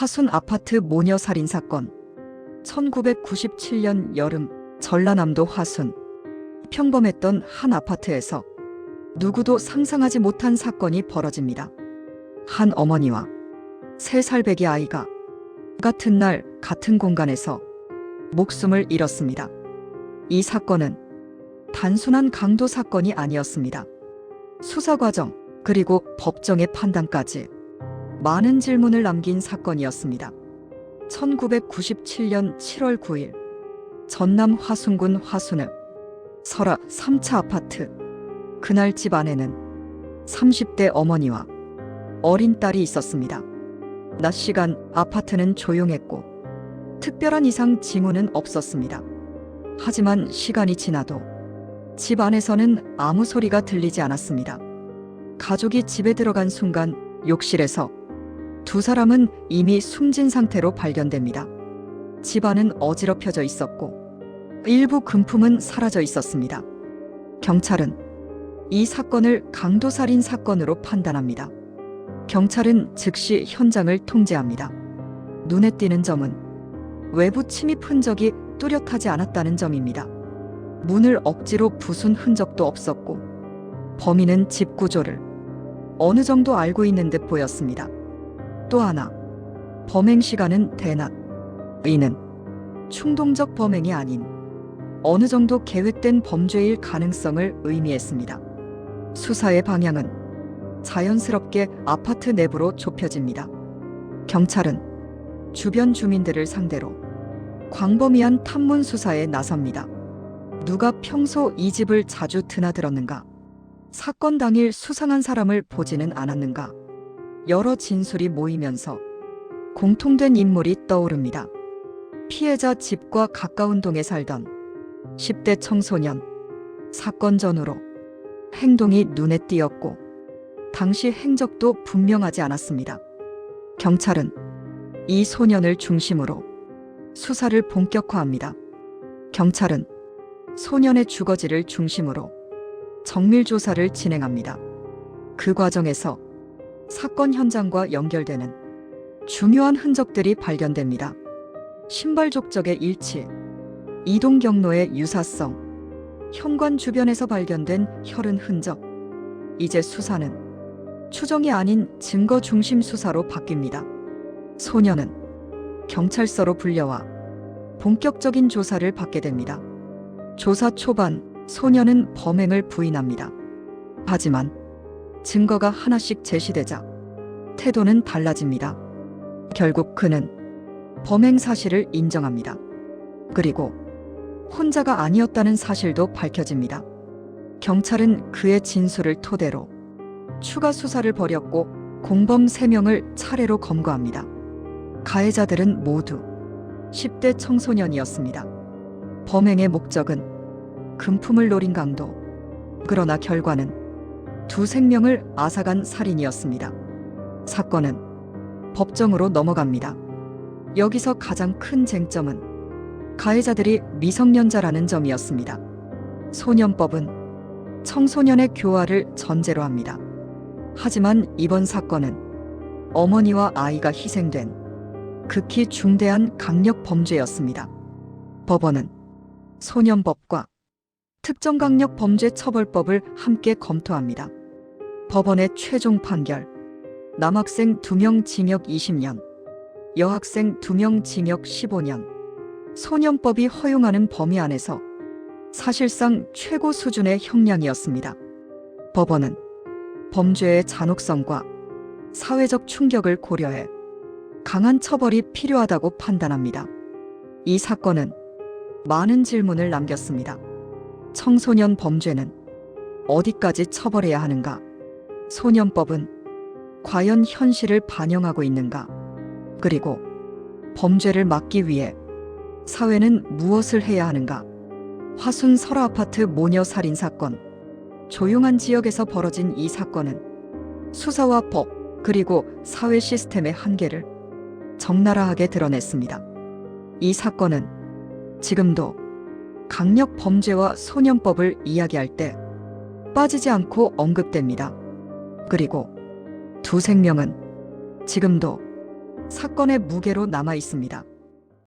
화순 아파트 모녀 살인 사건. 1997년 여름 전라남도 화순. 평범했던 한 아파트에서 누구도 상상하지 못한 사건이 벌어집니다. 한 어머니와 3살 배기 아이가 같은 날 같은 공간에서 목숨을 잃었습니다. 이 사건은 단순한 강도 사건이 아니었습니다. 수사 과정 그리고 법정의 판단까지 많은 질문을 남긴 사건이었습니다. 1997년 7월 9일 전남 화순군 화순읍 설화 3차 아파트. 그날 집 안에는 30대 어머니와 어린 딸이 있었습니다. 낮 시간 아파트는 조용했고 특별한 이상 징후는 없었습니다. 하지만 시간이 지나도 집 안에서는 아무 소리가 들리지 않았습니다. 가족이 집에 들어간 순간 욕실에서 2사람은 이미 숨진 상태로 발견됩니다. 집안은 어지럽혀져 있었고 일부 금품은 사라져 있었습니다. 경찰은 이 사건을 강도살인 사건으로 판단합니다. 경찰은 즉시 현장을 통제합니다. 눈에 띄는 점은 외부 침입 흔적이 뚜렷하지 않았다는 점입니다. 문을 억지로 부순 흔적도 없었고 범인은 집 구조를 어느 정도 알고 있는 듯 보였습니다. 또 하나, 범행 시간은 대낮. 이는 충동적 범행이 아닌 어느 정도 계획된 범죄일 가능성을 의미했습니다. 수사의 방향은 자연스럽게 아파트 내부로 좁혀집니다. 경찰은 주변 주민들을 상대로 광범위한 탐문 수사에 나섭니다. 누가 평소 이 집을 자주 드나들었는가? 사건 당일 수상한 사람을 보지는 않았는가? 여러 진술이 모이면서 공통된 인물이 떠오릅니다. 피해자 집과 가까운 동에 살던 10대 청소년. 사건 전후로 행동이 눈에 띄었고 당시 행적도 분명하지 않았습니다. 경찰은 이 소년을 중심으로 수사를 본격화합니다. 경찰은 소년의 주거지를 중심으로 정밀 조사를 진행합니다. 그 과정에서 사건 현장과 연결되는 중요한 흔적들이 발견됩니다. 신발 족적의 일치, 이동 경로의 유사성, 현관 주변에서 발견된 혈흔 흔적. 이제 수사는 추정이 아닌 증거 중심 수사로 바뀝니다. 소년은 경찰서로 불려와 본격적인 조사를 받게 됩니다. 조사 초반 소년은 범행을 부인합니다. 하지만 증거가 하나씩 제시되자 태도는 달라집니다. 결국 그는 범행 사실을 인정합니다. 그리고 혼자가 아니었다는 사실도 밝혀집니다. 경찰은 그의 진술을 토대로 추가 수사를 벌였고 공범 3명을 차례로 검거합니다. 가해자들은 모두 10대 청소년이었습니다. 범행의 목적은 금품을 노린 강도. 그러나 결과는 2 생명을 앗아간 살인이었습니다. 사건은 법정으로 넘어갑니다. 여기서 가장 큰 쟁점은 가해자들이 미성년자라는 점이었습니다. 소년법은 청소년의 교화를 전제로 합니다. 하지만 이번 사건은 어머니와 아이가 희생된 극히 중대한 강력 범죄였습니다. 법원은 소년법과 특정강력범죄처벌법을 함께 검토합니다. 법원의 최종 판결. 남학생 2명 징역 20년, 여학생 2명 징역 15년. 소년법이 허용하는 범위 안에서 사실상 최고 수준의 형량이었습니다. 법원은 범죄의 잔혹성과 사회적 충격을 고려해 강한 처벌이 필요하다고 판단합니다. 이 사건은 많은 질문을 남겼습니다. 청소년 범죄는 어디까지 처벌해야 하는가? 소년법은 과연 현실을 반영하고 있는가? 그리고 범죄를 막기 위해 사회는 무엇을 해야 하는가? 화순 설화 아파트 모녀 살인 사건. 조용한 지역에서 벌어진 이 사건은 수사와 법 그리고 사회 시스템의 한계를 적나라하게 드러냈습니다. 이 사건은 지금도 강력 범죄와 소년법을 이야기할 때 빠지지 않고 언급됩니다. 그리고 2 생명은 지금도 사건의 무게로 남아 있습니다.